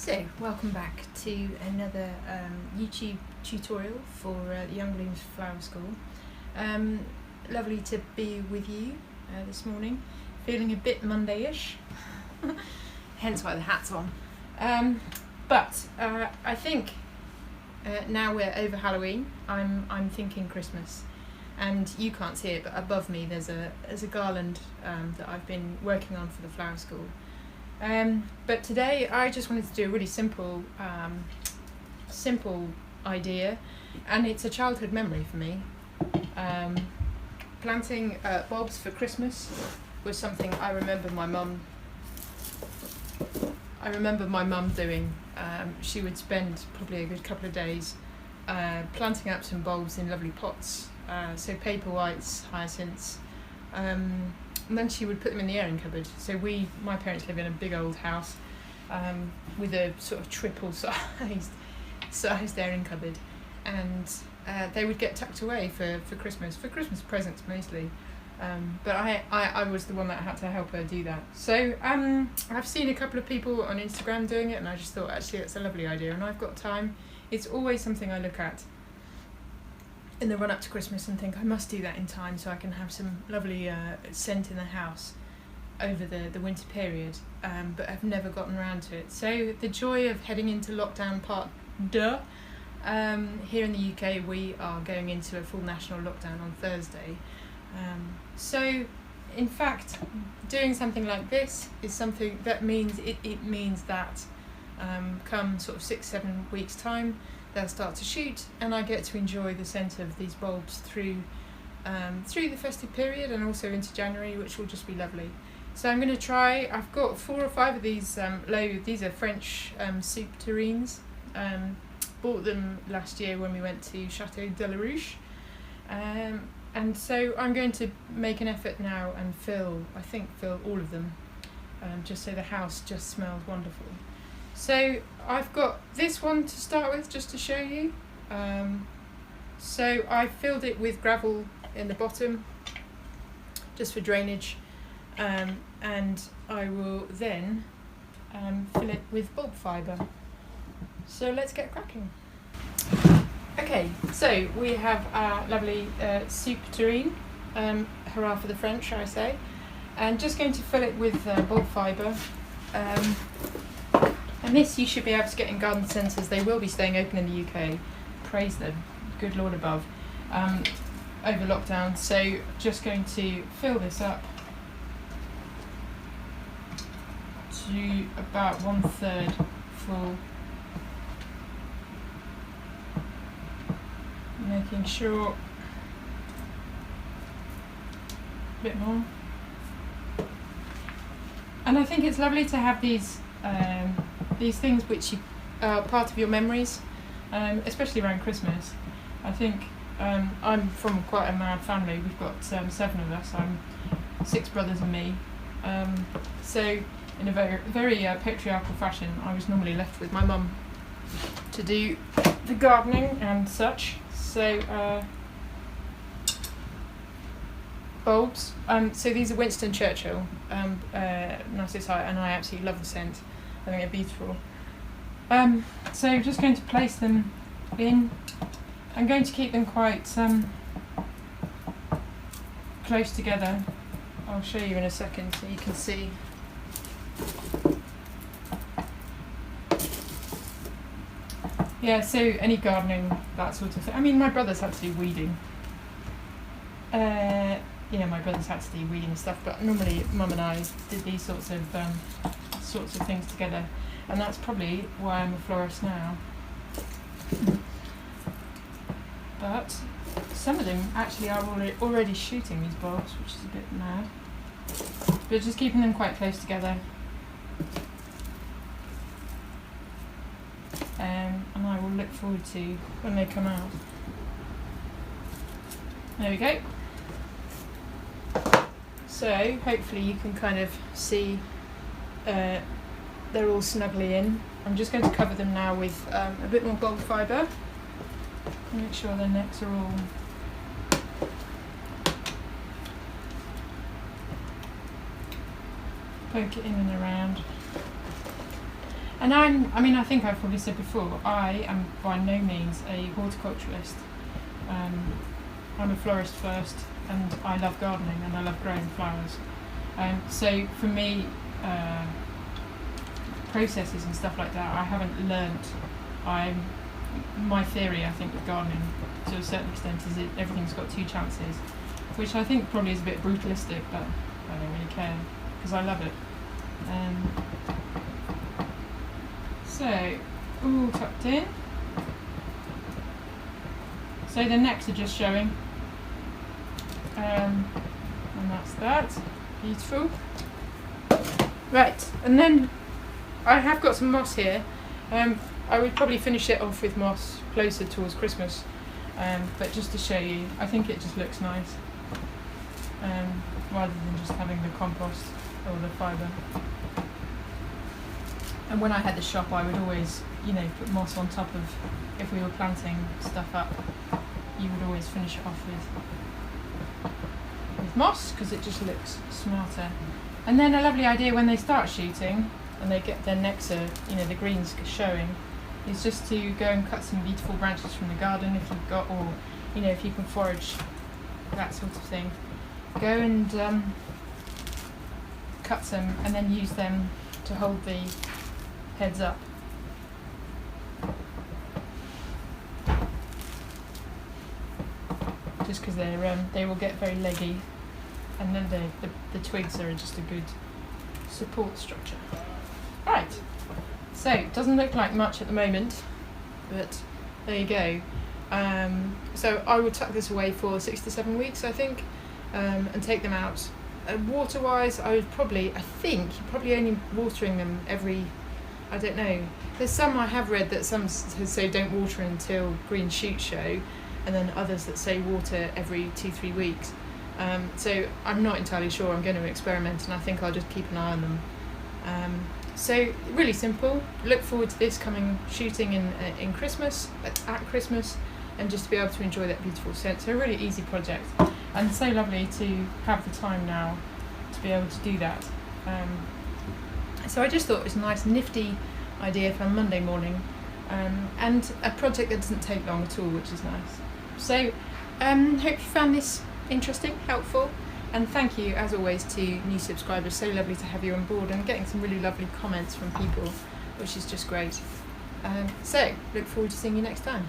So, welcome back to another YouTube tutorial for the Young Blooms Flower School. Lovely to be with you this morning. Feeling a bit Monday-ish, hence why the hat's on. But I think now we're over Halloween, I'm thinking Christmas. And you can't see it, but above me there's a garland that I've been working on for the flower school. But today I just wanted to do a really simple idea, and it's a childhood memory for me. Planting bulbs for Christmas was something I remember my mum doing. She would spend probably a good couple of days planting up some bulbs in lovely pots, so paper whites, hyacinths, and then she would put them in the airing cupboard. So my parents live in a big old house with a sort of triple sized airing cupboard, and they would get tucked away for Christmas presents mostly. But I was the one that had to help her do that. So I've seen a couple of people on Instagram doing it, and I just thought actually it's a lovely idea, and I've got time. It's always something I look at in the run up to Christmas and think I must do that in time so I can have some lovely scent in the house over the winter period, but I've never gotten around to it. So the joy of heading into lockdown part deux. Here in the UK we are going into a full national lockdown on Thursday. So in fact doing something like this is something that means it means that come sort of 6-7 weeks time they'll start to shoot, and I get to enjoy the scent of these bulbs through the festive period and also into January, which will just be lovely. So I'm going to try. I've got 4 or 5 of these these are French soup terrines. Bought them last year when we went to Chateau de la Ruche, and so I'm going to make an effort now and fill all of them, just so the house just smells wonderful. So I've got this one to start with, just to show you. So I filled it with gravel in the bottom, just for drainage, and I will then fill it with bulb fibre. So let's get cracking. Okay, so we have our lovely soup terrine, hurrah for the French I say, and just going to fill it with bulb fibre. And this you should be able to get in garden centres. They will be staying open in the UK, praise them, good Lord above, over lockdown. So just going to fill this up to about 1/3 full, making sure a bit more. And I think it's lovely to have these things which are part of your memories, especially around Christmas. I think I'm from quite a mad family. We've got 7 of us. I'm 6 brothers and me. So in a very patriarchal fashion, I was normally left with my mum to do the gardening and such. So bulbs. So these are Winston Churchill Narcissi, and I absolutely love the scent. I think they're beautiful. So I'm just going to place them in. I'm going to keep them quite close together. I'll show you in a second so you can see. Yeah, so any gardening, that sort of thing. I mean, my brothers had to do weeding. My brothers had to do weeding and stuff, but normally Mum and I did these sorts of things together, and that's probably why I'm a florist now. But some of them actually are already shooting these bulbs, which is a bit mad. But just keeping them quite close together. And I will look forward to when they come out. There we go. So hopefully you can kind of see they're all snugly in. I'm just going to cover them now with a bit more bulb fibre. Make sure their necks are all poke it in and around. And I think I've probably said before, I am by no means a horticulturalist. I'm a florist first, and I love gardening and I love growing flowers. So for me, processes and stuff like that, I haven't learnt. My theory, I think, with gardening to a certain extent is that everything's got two chances, which I think probably is a bit brutalistic, but I don't really care because I love it. So, all tucked in. So the necks are just showing, and that's that. Beautiful. Right, and then I have got some moss here. I would probably finish it off with moss closer towards Christmas, but just to show you, I think it just looks nice, rather than just having the compost or the fibre. And when I had the shop, I would always, put moss on top of, if we were planting stuff up, you would always finish it off with moss, because it just looks smarter. And then a lovely idea when they start shooting, and they get their necks are, the greens showing, is just to go and cut some beautiful branches from the garden if you've got, or, if you can forage, that sort of thing. Go and cut some, and then use them to hold the heads up. Just because they will get very leggy, and then the twigs are just a good support structure. Right, so it doesn't look like much at the moment, but there you go. So I will tuck this away for 6 to 7 weeks, I think, and take them out. Water-wise, I think you're only watering them every, I don't know. There's some I have read that some say don't water until green shoots show, and then others that say water every 2-3 weeks. So I'm not entirely sure. I'm going to experiment, and I think I'll just keep an eye on them. So really simple. Look forward to this coming shooting in Christmas, at Christmas, and just to be able to enjoy that beautiful scent. So a really easy project, and so lovely to have the time now to be able to do that. So I just thought it was a nice nifty idea for a Monday morning, and a project that doesn't take long at all, which is nice. So hope you found this interesting, helpful, and thank you as always to new subscribers. So lovely to have you on board, and getting some really lovely comments from people, which is just great. So look forward to seeing you next time.